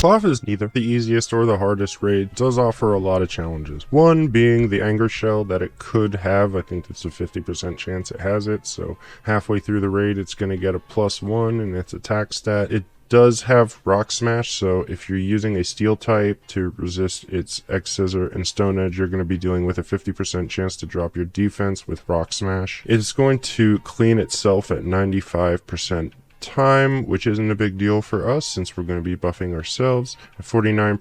Klawf is neither the easiest or the hardest raid. It does offer a lot of challenges. One being the Anger Shell that it could have. I think it's a 50% chance it has it, so halfway through the raid it's going to get a +1 in its attack stat. It does have Rock Smash, so if you're using a Steel type to resist its X Scissor and Stone Edge, you're going to be dealing with a 50% chance to drop your defense with Rock Smash. It's going to clean itself at 95% time, which isn't a big deal for us since we're going to be buffing ourselves. At 49%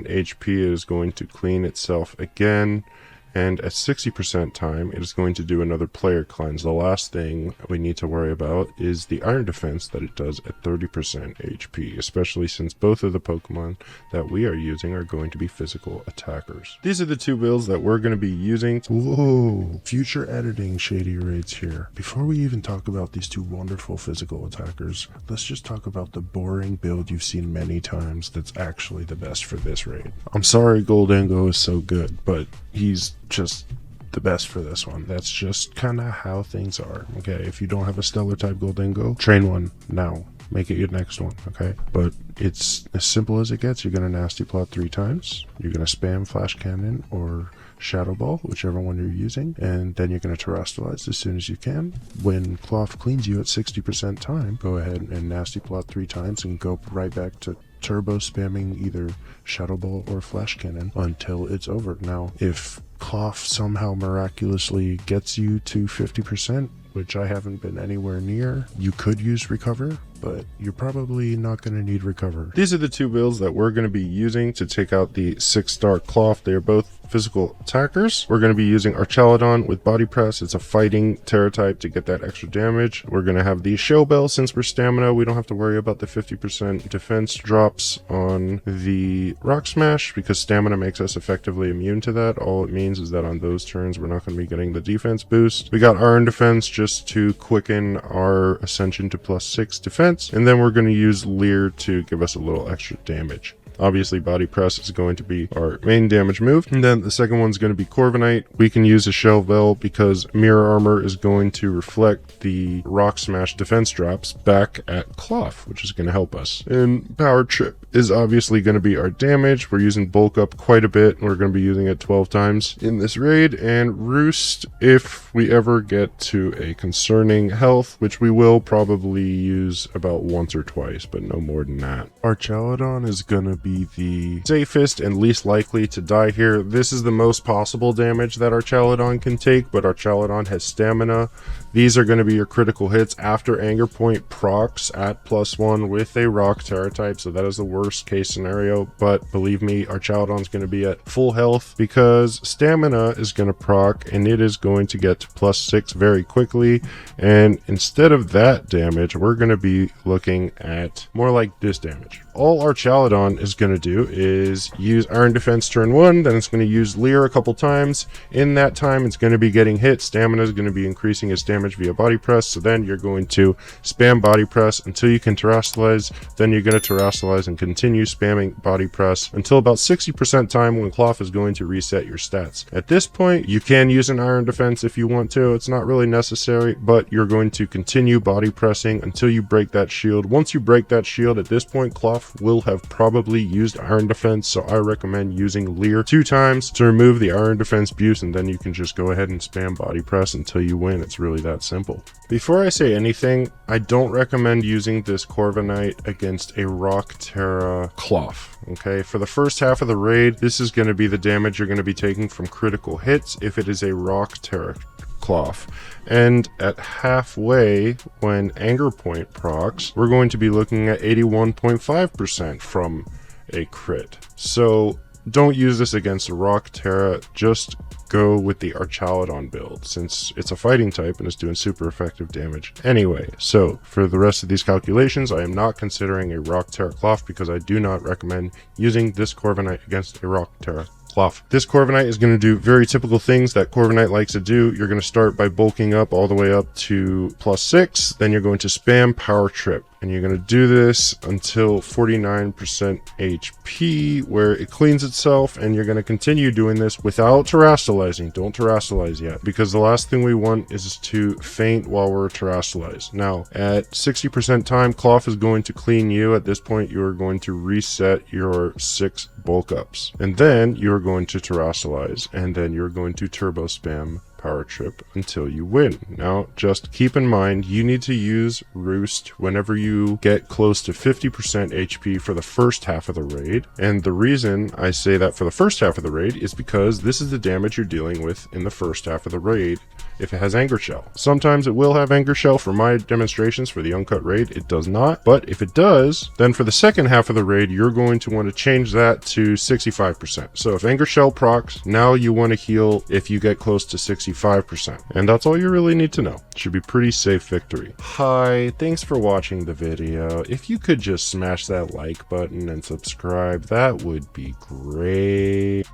HP, it is going to clean itself again. And at 60% time, it is going to do another player cleanse. The last thing we need to worry about is the Iron Defense that it does at 30% HP, especially since both of the Pokemon that we are using are going to be physical attackers. These are the two builds that we're going to be using. Whoa, future editing shady raids here. Before we even talk about these two wonderful physical attackers, let's just talk about the boring build you've seen many times that's actually the best for this raid. I'm sorry Gholdengo is so good, but he's just the best for this one. That's just kind of how things are. Okay, if you don't have a stellar type Gholdengo, train one now. Make it your next one, okay? But it's as simple as it gets. You're going to Nasty Plot 3 times. You're going to spam Flash Cannon or Shadow Ball, whichever one you're using, and then you're going to Terrestrialize as soon as you can. When Klawf cleans you at 60% time, go ahead and Nasty Plot 3 times and go right back to turbo spamming either Shadow Ball or Flash Cannon until it's over. Now, if Klawf somehow miraculously gets you to 50%, which I haven't been anywhere near, you could use Recover, but you're probably not going to need Recover. These are the two builds that we're going to be using to take out the 6-star Klawf. They are both physical attackers. We're going to be using Archaludon with Body Press. It's a fighting Tera type to get that extra damage. We're going to have the Shell Bell. Since we're stamina, we don't have to worry about the 50% defense drops on the Rock Smash because stamina makes us effectively immune to that. All it means is that on those turns, we're not going to be getting the defense boost. We got Iron Defense just to quicken our ascension to +6 defense. And then we're going to use Leer to give us a little extra damage. Obviously, Body Press is going to be our main damage move. And then the second one's going to be Corviknight. We can use a Shell Bell because Mirror Armor is going to reflect the Rock Smash defense drops back at Klawf, which is going to help us. And Power Trip is obviously going to be our damage. We're using Bulk Up quite a bit. We're going to be using it 12 times in this raid. And Roost, if we ever get to a concerning health, which we will probably use about once or twice, but no more than that. Archaludon is going to be the safest and least likely to die here. This is the most possible damage that Archaludon can take, but Archaludon has stamina. These are going to be your critical hits after Anger Point procs at +1 with a Rock Tera type, so that is the worst case scenario. But believe me, Archaludon's going to be at full health because stamina is going to proc and it is going to get to +6 very quickly. And instead of that damage, we're going to be looking at more like this damage. All Archaludon is going to do is use Iron Defense turn 1, then it's going to use Leer a couple times. In that time, it's going to be getting hit. Stamina is going to be increasing its damage via Body Press, so then you're going to spam Body Press until you can Terrestrialize, then you're going to Terrestrialize and continue spamming Body Press until about 60% time when Klawf is going to reset your stats. At this point, you can use an Iron Defense if you want to. It's not really necessary, but you're going to continue Body Pressing until you break that shield. Once you break that shield, at this point, Klawf will have probably used Iron Defense, so I recommend using Leer 2 times to remove the Iron Defense boost, and then you can just go ahead and spam Body Press until you win. It's really that simple. Before I say anything, I don't recommend using this Corviknight against a Rock Tera Klawf. Okay, for the first half of the raid, this is going to be the damage you're going to be taking from critical hits if it is a Rock Tera Klawf. And at halfway, when Anger Point procs, we're going to be looking at 81.5% from a crit. So don't use this against a Rock Tera, just go with the Archaludon build since it's a fighting type and it's doing super effective damage anyway. So for the rest of these calculations, I am not considering a Rock Tera Klawf because I do not recommend using this Corviknight against a Rock Tera Klawf. This Corviknight is going to do very typical things that Corviknight likes to do. You're going to start by bulking up all the way up to +6, then you're going to spam Power Trip. And you're going to do this until 49% HP, where it cleans itself, and you're going to continue doing this without terastallizing. Don't terastallize yet, because the last thing we want is to faint while we're terastallized. Now, at 60% time, Klawf is going to clean you. At this point, you are going to reset your 6 bulk ups, and then you're going to terastallize, and then you're going to turbo spam power trip until you win. Now, just keep in mind, you need to use Roost whenever you get close to 50% HP for the first half of the raid. And the reason I say that for the first half of the raid is because this is the damage you're dealing with in the first half of the raid if it has Anger Shell. Sometimes it will have Anger Shell. For my demonstrations for the Uncut raid, it does not. But if it does, then for the second half of the raid, you're going to want to change that to 65%. So if Anger Shell procs, now you want to heal if you get close to 65%. And that's all you really need to know. Should be pretty safe victory. Hi, thanks for watching the video. If you could just smash that like button and subscribe, that would be great.